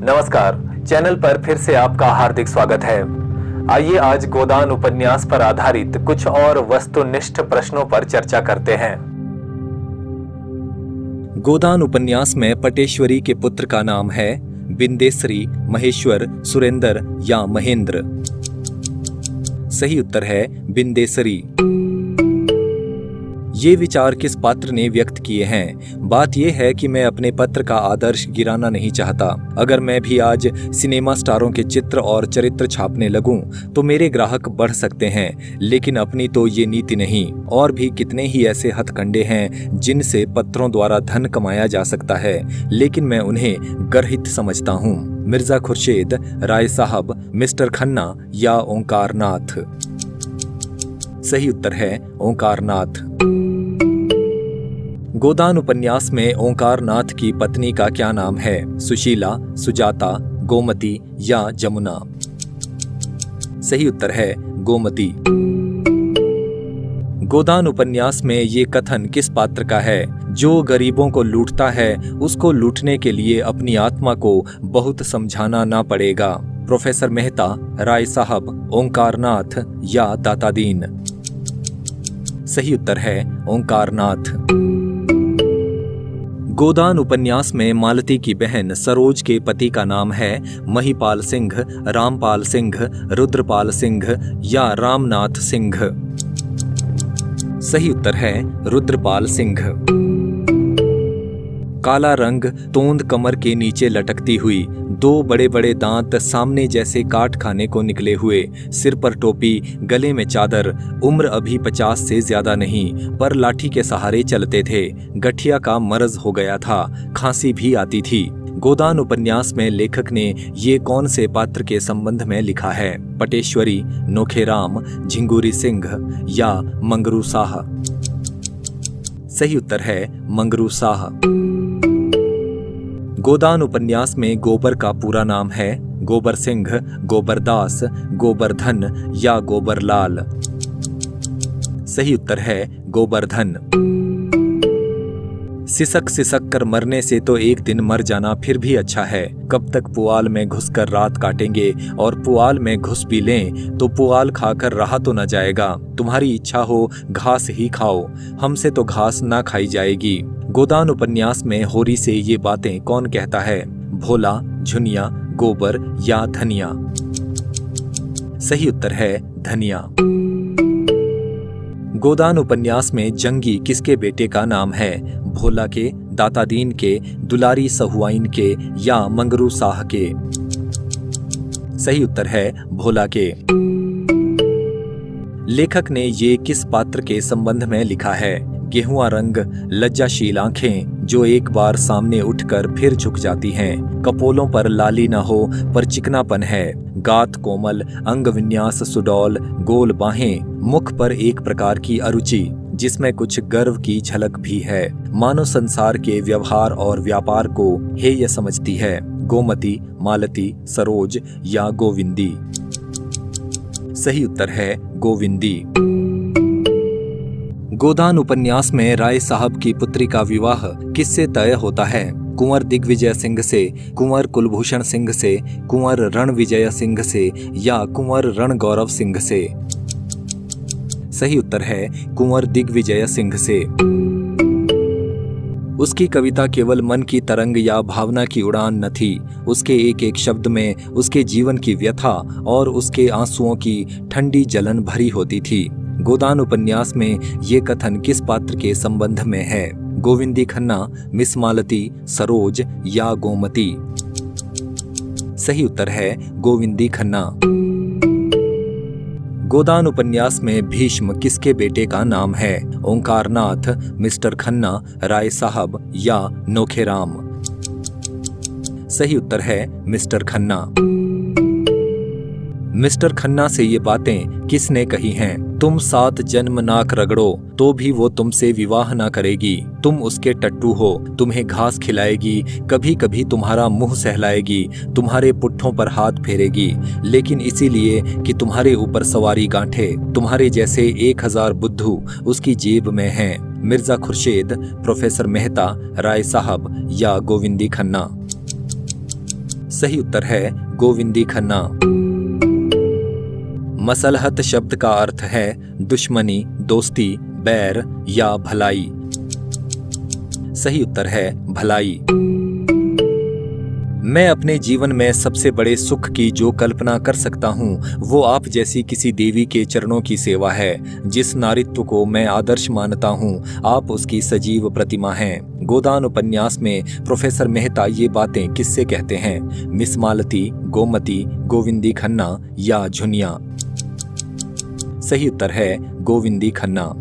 नमस्कार, चैनल पर फिर से आपका हार्दिक स्वागत है। आइए आज गोदान उपन्यास पर आधारित कुछ और वस्तुनिष्ठ प्रश्नों पर चर्चा करते हैं। गोदान उपन्यास में पटेश्वरी के पुत्र का नाम है बिंदेसरी, महेश्वर, सुरेंद्र या महेंद्र। सही उत्तर है बिंदेसरी। ये विचार किस पात्र ने व्यक्त किए हैं? बात यह है कि मैं अपने पत्र का आदर्श गिराना नहीं चाहता। अगर मैं भी आज सिनेमा स्टारों के चित्र और चरित्र छापने लगूं तो मेरे ग्राहक बढ़ सकते हैं, लेकिन अपनी तो ये नीति नहीं। और भी कितने ही ऐसे हथकंडे हैं जिनसे पत्रों द्वारा धन कमाया जा सकता है, लेकिन मैं उन्हें गर्हित समझता हूँ। मिर्जा खुर्शीद, राय साहब, मिस्टर खन्ना या ओंकारनाथ। सही उत्तर है ओंकारनाथ। गोदान उपन्यास में ओंकारनाथ की पत्नी का क्या नाम है? सुशीला, सुजाता, गोमती या जमुना। सही उत्तर है गोमती। गोदान उपन्यास में ये कथन किस पात्र का है? जो गरीबों को लूटता है उसको लूटने के लिए अपनी आत्मा को बहुत समझाना ना पड़ेगा। प्रोफेसर मेहता, राय साहब, ओंकारनाथ या दातादीन। सही उत्तर है ओंकारनाथ। गोदान उपन्यास में मालती की बहन सरोज के पति का नाम है महिपाल सिंह, रामपाल सिंह, रुद्रपाल सिंह या रामनाथ सिंह। सही उत्तर है रुद्रपाल सिंह। काला रंग, तोंद कमर के नीचे लटकती हुई, दो बड़े बड़े दांत सामने जैसे काट खाने को निकले हुए, सिर पर टोपी, गले में चादर, उम्र अभी 50 से ज्यादा नहीं, पर लाठी के सहारे चलते थे। गठिया का मर्ज हो गया था, खांसी भी आती थी। गोदान उपन्यास में लेखक ने ये कौन से पात्र के संबंध में लिखा है? पटेश्वरी, नोखेराम, झिंगुरी सिंह या मंगरू साह। सही उत्तर है मंगरू साह। गोदान उपन्यास में गोबर का पूरा नाम है गोबर सिंह, गोबरदास, गोबरधन या गोबरलाल। सही उत्तर है गोबरधन। सिसक सिसक कर मरने से तो एक दिन मर जाना फिर भी अच्छा है। कब तक पुआल में घुसकर रात काटेंगे, और पुआल में घुस भी लें तो पुआल खाकर रहा तो न जाएगा। तुम्हारी इच्छा हो घास ही खाओ, हमसे तो घास ना खाई जाएगी। गोदान उपन्यास में होरी से ये बातें कौन कहता है? भोला, झुनिया, गोबर या धनिया। सही उत्तर है धनिया। गोदान उपन्यास में जंगी किसके बेटे का नाम है? भोला के, दातादीन के, दुलारी सहुआइन के या मंगरू साह के। सही उत्तर है भोला के। लेखक ने ये किस पात्र के संबंध में लिखा है? गेहुआ रंग, लज्जाशील आंखें जो एक बार सामने उठकर फिर झुक जाती हैं, कपोलों पर लाली न हो पर चिकनापन है, गात कोमल, अंग विन्यास सुडौल, गोल बाहें, मुख पर एक प्रकार की अरुचि जिसमें कुछ गर्व की झलक भी है, मानो संसार के व्यवहार और व्यापार को हेय समझती है। गोमती, मालती, सरोज या गोविंदी। सही उत्तर है गोविंदी। गोदान उपन्यास में राय साहब की पुत्री का विवाह किससे तय होता है? कुंवर दिग्विजय सिंह से, कुंवर कुलभूषण सिंह से, कुंवर रणविजय सिंह से या कुंवर रणगौरव सिंह से। सही उत्तर है कुंवर दिग्विजय सिंह से। उसकी कविता केवल मन की तरंग या भावना की उड़ान न थी, उसके एक एक शब्द में उसके जीवन की व्यथा और उसके आंसुओं की ठंडी जलन भरी होती थी। गोदान उपन्यास में ये कथन किस पात्र के संबंध में है? गोविंदी खन्ना, मिस मालती, सरोज या गोमती। सही उत्तर है गोविंदी खन्ना। गोदान उपन्यास में भीष्म किसके बेटे का नाम है? ओंकारनाथ, मिस्टर खन्ना, राय साहब या नोखेराम। सही उत्तर है मिस्टर खन्ना। मिस्टर खन्ना से ये बातें किसने कही हैं? तुम 7 जन्म नाक रगड़ो तो भी वो तुमसे विवाह ना करेगी। तुम उसके टट्टू हो, तुम्हें घास खिलाएगी, कभी कभी तुम्हारा मुंह सहलाएगी, तुम्हारे पुट्ठों पर हाथ फेरेगी, लेकिन इसीलिए कि तुम्हारे ऊपर सवारी गांठे, तुम्हारे जैसे 1000 बुद्धू उसकी जेब में हैं। मिर्जा खुर्शीद, प्रोफेसर मेहता, राय साहब या गोविंदी खन्ना। सही उत्तर है गोविंदी खन्ना। मसलहत शब्द का अर्थ है दुश्मनी, दोस्ती, बैर या भलाई। सही उत्तर है भलाई। मैं अपने जीवन में सबसे बड़े सुख की जो कल्पना कर सकता हूँ वो आप जैसी किसी देवी के चरणों की सेवा है। जिस नारित्व को मैं आदर्श मानता हूँ आप उसकी सजीव प्रतिमा हैं। गोदान उपन्यास में प्रोफेसर मेहता ये बातें किससे कहते हैं? मिस मालती, गोमती, गोविंदी खन्ना या झुनिया? सही उत्तर है गोविंदी खन्ना।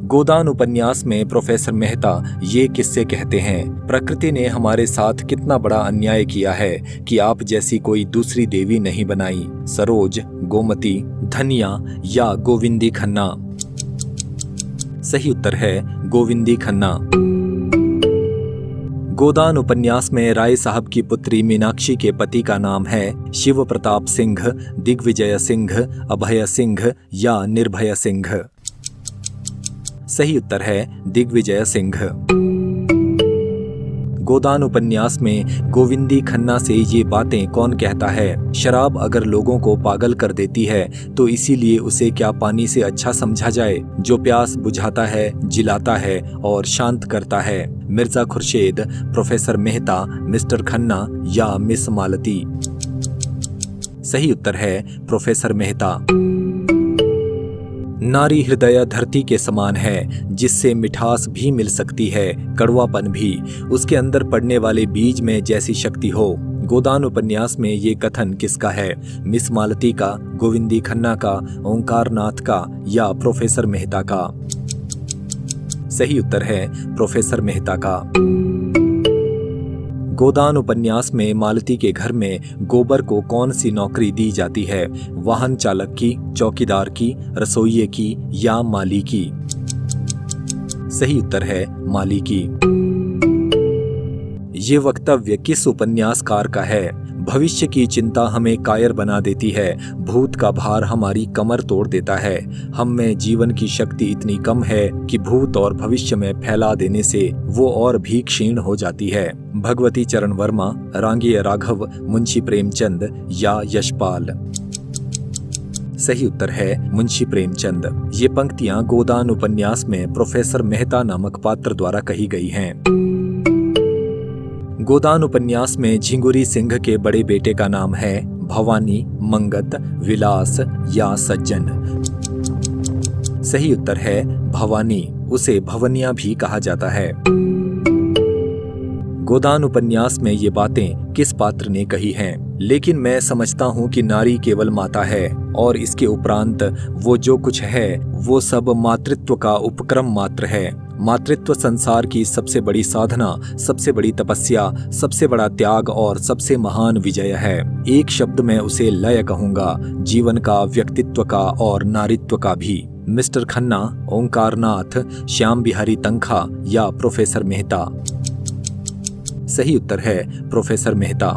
गोदान उपन्यास में प्रोफेसर मेहता ये किससे कहते हैं? प्रकृति ने हमारे साथ कितना बड़ा अन्याय किया है कि आप जैसी कोई दूसरी देवी नहीं बनाई। सरोज, गोमती, धनिया या गोविंदी खन्ना? सही उत्तर है गोविंदी खन्ना। गोदान उपन्यास में राय साहब की पुत्री मीनाक्षी के पति का नाम है शिव प्रताप सिंह, दिग्विजय सिंह, अभय सिंह या निर्भय सिंह? सही उत्तर है दिग्विजय सिंह। गोदान उपन्यास में गोविंदी खन्ना से ये बातें कौन कहता है? शराब अगर लोगों को पागल कर देती है तो इसीलिए उसे क्या पानी से अच्छा समझा जाए जो प्यास बुझाता है, जिलाता है और शांत करता है? मिर्जा खुर्शीद, प्रोफेसर मेहता, मिस्टर खन्ना या मिस मालती? सही उत्तर है प्रोफेसर मेहता। नारी हृदय धरती के समान है जिससे मिठास भी मिल सकती है, कड़वापन भी। उसके अंदर पड़ने वाले बीज में जैसी शक्ति हो। गोदान उपन्यास में ये कथन किसका है? मिस मालती का, गोविंदी खन्ना का, ओंकार नाथ का या प्रोफेसर मेहता का? सही उत्तर है प्रोफेसर मेहता का। गोदान उपन्यास में मालती के घर में गोबर को कौन सी नौकरी दी जाती है? वाहन चालक की, चौकीदार की, रसोइये की या माली की? सही उत्तर है माली की। ये वक्तव्य किस उपन्यासकार का है? भविष्य की चिंता हमें कायर बना देती है, भूत का भार हमारी कमर तोड़ देता है। हम में जीवन की शक्ति इतनी कम है कि भूत और भविष्य में फैला देने से वो और भी क्षीण हो जाती है। भगवती चरण वर्मा, रांगीय राघव, मुंशी प्रेमचंद या यशपाल? सही उत्तर है मुंशी प्रेमचंद। ये पंक्तियां गोदान उपन्यास में प्रोफेसर मेहता नामक पात्र द्वारा कही गई हैं। गोदान उपन्यास में झिंगुरी सिंह के बड़े बेटे का नाम है भवानी, मंगत, विलास या सज्जन? सही उत्तर है भवानी। उसे भवनिया भी कहा जाता है। गोदान उपन्यास में ये बातें किस पात्र ने कही हैं? लेकिन मैं समझता हूँ कि नारी केवल माता है और इसके उपरांत वो जो कुछ है वो सब मातृत्व का उपक्रम मात्र है। मातृत्व संसार की सबसे बड़ी साधना, सबसे बड़ी तपस्या, सबसे बड़ा त्याग और सबसे महान विजय है। एक शब्द में उसे लय कहूंगा, जीवन का, व्यक्तित्व का और नारित्व का भी। मिस्टर खन्ना, ओंकार नाथ, श्याम बिहारी तंखा या प्रोफेसर मेहता? सही उत्तर है प्रोफेसर मेहता।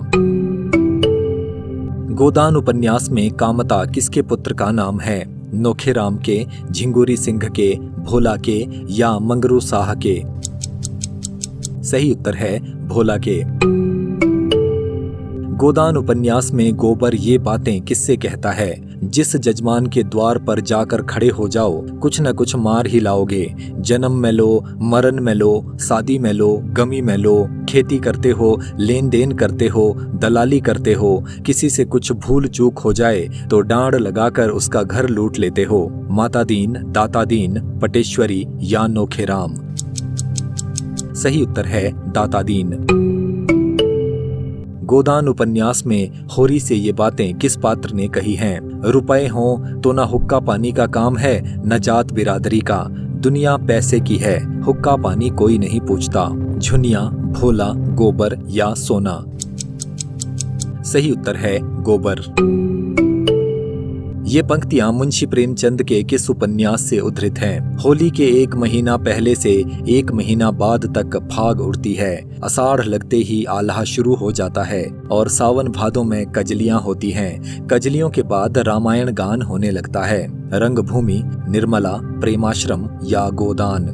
गोदान उपन्यास में कामता किसके पुत्र का नाम है? नोखेराम के, झिंगुरी सिंह के, भोला के या मंगरू साह के? सही उत्तर है भोला के। गोदान उपन्यास में गोबर ये बातें किससे कहता है? जिस जजमान के द्वार पर जाकर खड़े हो जाओ कुछ न कुछ मार ही लाओगे। जन्म में लो, मरण में लो, शादी में लो, गमी में लो, खेती करते हो, लेन देन करते हो, दलाली करते हो, किसी से कुछ भूल चूक हो जाए तो डांड लगाकर उसका घर लूट लेते हो। माता दीन, दाता दीन, पटेश्वरी या नोखेराम? सही उत्तर है दाता दीन। गोदान उपन्यास में होरी से ये बातें किस पात्र ने कही हैं? रुपए हों तो ना हुक्का पानी का काम है, न जात बिरादरी का। दुनिया पैसे की है, हुक्का पानी कोई नहीं पूछता। झुनिया, भोला, गोबर या सोना? सही उत्तर है गोबर। ये पंक्तियां मुंशी प्रेमचंद के किस उपन्यास से उद्धृत हैं? होली के 1 महीना पहले से 1 महीना बाद तक फाग उड़ती है, आषाढ़ लगते ही आल्हा शुरू हो जाता है और सावन भादों में कजलियां होती हैं। कजलियों के बाद रामायण गान होने लगता है। रंगभूमि, निर्मला, प्रेमाश्रम या गोदान?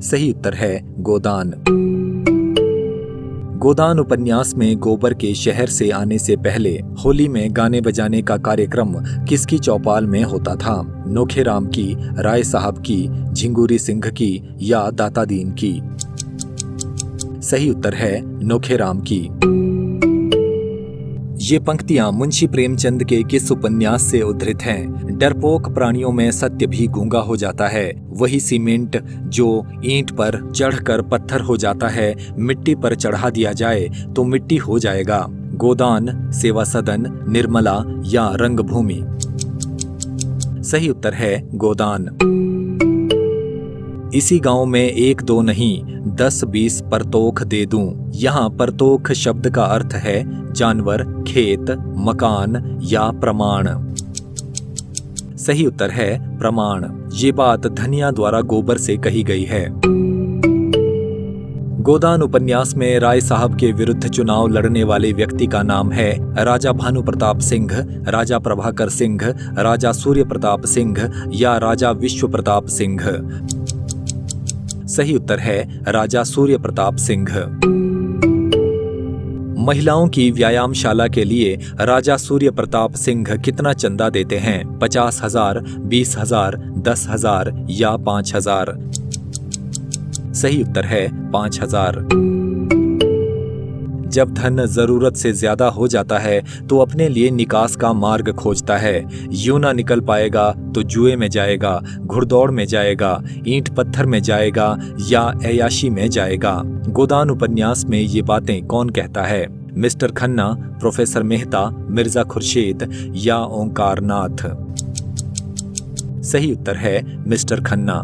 सही उत्तर है गोदान। गोदान उपन्यास में गोबर के शहर से आने से पहले होली में गाने बजाने का कार्यक्रम किसकी चौपाल में होता था? नोखेराम की, राय साहब की, झिंगुरी सिंह की या दाता दीन की? सही उत्तर है नोखेराम की। ये पंक्तियां मुंशी प्रेमचंद के किस उपन्यास से उद्धृत हैं? डरपोक प्राणियों में सत्य भी गूंगा हो जाता है, वही सीमेंट जो ईंट पर चढ़कर पत्थर हो जाता है, मिट्टी पर चढ़ा दिया जाए तो मिट्टी हो जाएगा। गोदान, सेवा सदन, निर्मला या रंगभूमि? सही उत्तर है गोदान। इसी गांव में 1-2 नहीं 10-20 परतोख दे दूं। यहाँ परतोख शब्द का अर्थ है जानवर, खेत, मकान या प्रमाण। सही उत्तर है प्रमाण। ये बात धनिया द्वारा गोबर से कही गई है। गोदान उपन्यास में राय साहब के विरुद्ध चुनाव लड़ने वाले व्यक्ति का नाम है राजा भानु प्रताप सिंह, राजा प्रभाकर सिंह, राजा सूर्य प्रताप सिंह या राजा विश्व प्रताप सिंह? सही उत्तर है राजा सूर्य प्रताप सिंह। महिलाओं की व्यायामशाला के लिए राजा सूर्य प्रताप सिंह कितना चंदा देते हैं? 50,000, 20,000, 10,000 या 5,000? सही उत्तर है 5,000। जब धन जरूरत से ज्यादा हो जाता है तो अपने लिए निकास का मार्ग खोजता है। यूं ना निकल पाएगा तो जुए में जाएगा, घुड़दौड़ में जाएगा, ईंट पत्थर में जाएगा या अय्याशी में जाएगा। गोदान उपन्यास में ये बातें कौन कहता है? मिस्टर खन्ना, प्रोफेसर मेहता, मिर्जा खुर्शीद या ओंकार नाथ? सही उत्तर है मिस्टर खन्ना।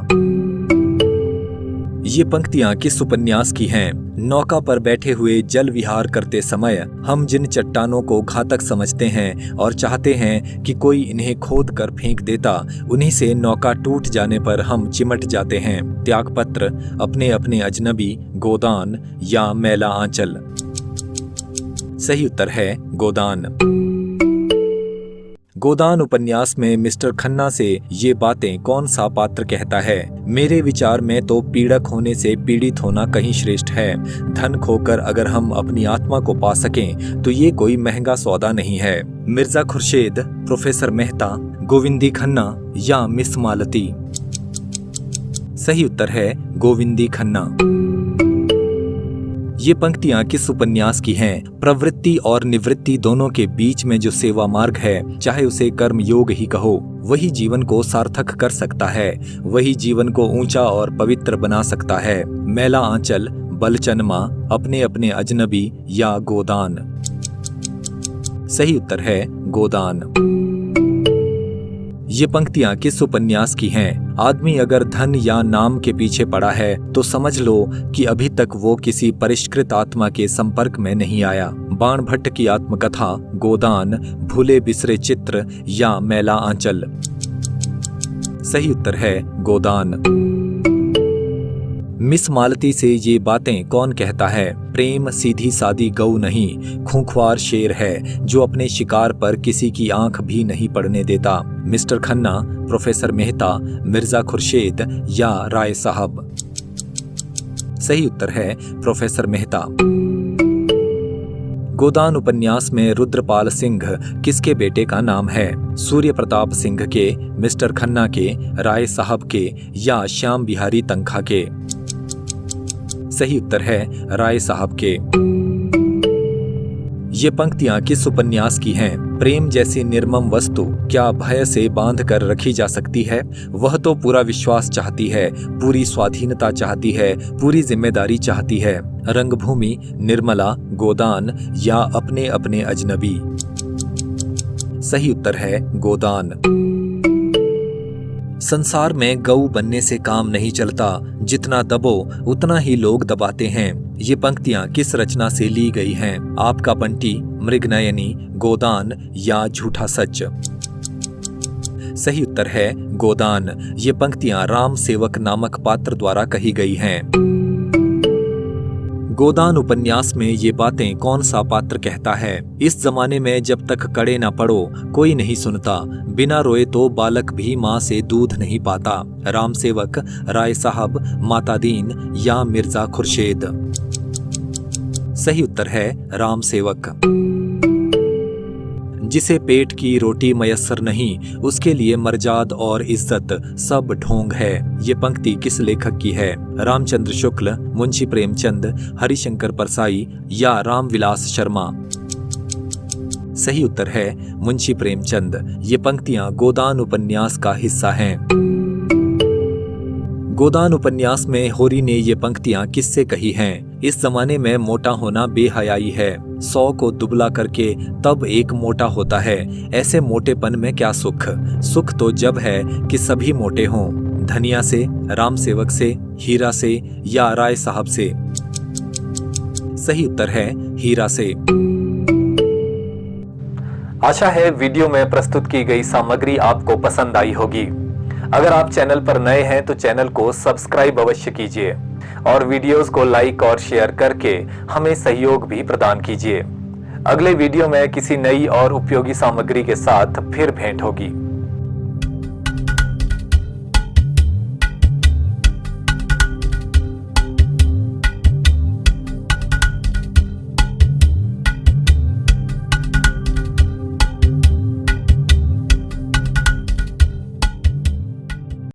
ये पंक्तियां किस उपन्यास की हैं? नौका पर बैठे हुए जल विहार करते समय हम जिन चट्टानों को घातक समझते हैं और चाहते हैं कि कोई इन्हें खोद कर फेंक देता, उन्हीं से नौका टूट जाने पर हम चिमट जाते हैं। त्यागपत्र, अपने अपने अजनबी, गोदान या मैला आंचल? सही उत्तर है गोदान। गोदान उपन्यास में मिस्टर खन्ना से ये बातें कौन सा पात्र कहता है? मेरे विचार में तो पीड़क होने से पीड़ित होना कहीं श्रेष्ठ है। धन खोकर अगर हम अपनी आत्मा को पा सकें तो ये कोई महंगा सौदा नहीं है। मिर्जा खुर्शीद, प्रोफेसर मेहता, गोविंदी खन्ना या मिस मालती? सही उत्तर है गोविंदी खन्ना। ये पंक्तियां किस उपन्यास की हैं? प्रवृत्ति और निवृत्ति दोनों के बीच में जो सेवा मार्ग है, चाहे उसे कर्म योग ही कहो, वही जीवन को सार्थक कर सकता है, वही जीवन को ऊंचा और पवित्र बना सकता है। मैला आंचल, बलचनमा, अपने अपने अजनबी या गोदान? सही उत्तर है गोदान। ये पंक्तियां किस उपन्यास की हैं? आदमी अगर धन या नाम के पीछे पड़ा है तो समझ लो कि अभी तक वो किसी परिष्कृत आत्मा के संपर्क में नहीं आया। बाण भट्ट की आत्मकथा, गोदान, भूले बिसरे चित्र या मैला आंचल? सही उत्तर है गोदान। मिस मालती से ये बातें कौन कहता है? प्रेम सीधी सादी गऊ नहीं, खूंखार शेर है जो अपने शिकार पर किसी की आंख भी नहीं पड़ने देता। मिस्टर खन्ना, प्रोफेसर मेहता, मिर्जा खुर्शीद या राय साहब? सही उत्तर है प्रोफेसर मेहता। गोदान उपन्यास में रुद्रपाल सिंह किसके बेटे का नाम है? सूर्य प्रताप सिंह के, मिस्टर खन्ना के, राय साहब के या श्याम बिहारी तंखा के? सही उत्तर है राय साहब के। ये पंक्तियां किस उपन्यास की हैं? प्रेम जैसी निर्मम वस्तु क्या भय से बांध कर रखी जा सकती है? वह तो पूरा विश्वास चाहती है, पूरी स्वाधीनता चाहती है, पूरी जिम्मेदारी चाहती है। रंगभूमि, निर्मला, गोदान या अपने अपने अजनबी? सही उत्तर है गोदान। संसार में गऊ बनने से काम नहीं चलता, जितना दबो उतना ही लोग दबाते हैं। ये पंक्तियां किस रचना से ली गई हैं? आपका बंटी, मृगनयनी, गोदान या झूठा सच? सही उत्तर है गोदान। ये पंक्तियां राम सेवक नामक पात्र द्वारा कही गई हैं। गोदान उपन्यास में ये बातें कौन सा पात्र कहता है? इस जमाने में जब तक कड़े न पड़ो कोई नहीं सुनता, बिना रोए तो बालक भी माँ से दूध नहीं पाता। राम सेवक, राय साहब, माता दीन या मिर्जा खुर्शीद? सही उत्तर है राम सेवक। जिसे पेट की रोटी मयस्सर नहीं, उसके लिए मर्जाद और इज्जत सब ढोंग है। ये पंक्ति किस लेखक की है? रामचंद्र शुक्ल, मुंशी प्रेमचंद, हरिशंकर परसाई या रामविलास शर्मा? सही उत्तर है मुंशी प्रेमचंद। ये पंक्तियां गोदान उपन्यास का हिस्सा हैं। गोदान उपन्यास में होरी ने ये पंक्तियां किससे कही हैं? इस जमाने में मोटा होना बेहयाई है, 100 को दुबला करके तब एक मोटा होता है। ऐसे मोटेपन में क्या सुख? सुख तो जब है कि सभी मोटे हों। धनिया से, राम सेवक से, हीरा से या राय साहब से? सही उत्तर है हीरा से। आशा है वीडियो में प्रस्तुत की गई सामग्री आपको पसंद आई होगी। अगर आप चैनल पर नए हैं तो चैनल को सब्सक्राइब अवश्य कीजिए और वीडियोस को लाइक और शेयर करके हमें सहयोग भी प्रदान कीजिए। अगले वीडियो में किसी नई और उपयोगी सामग्री के साथ फिर भेंट होगी।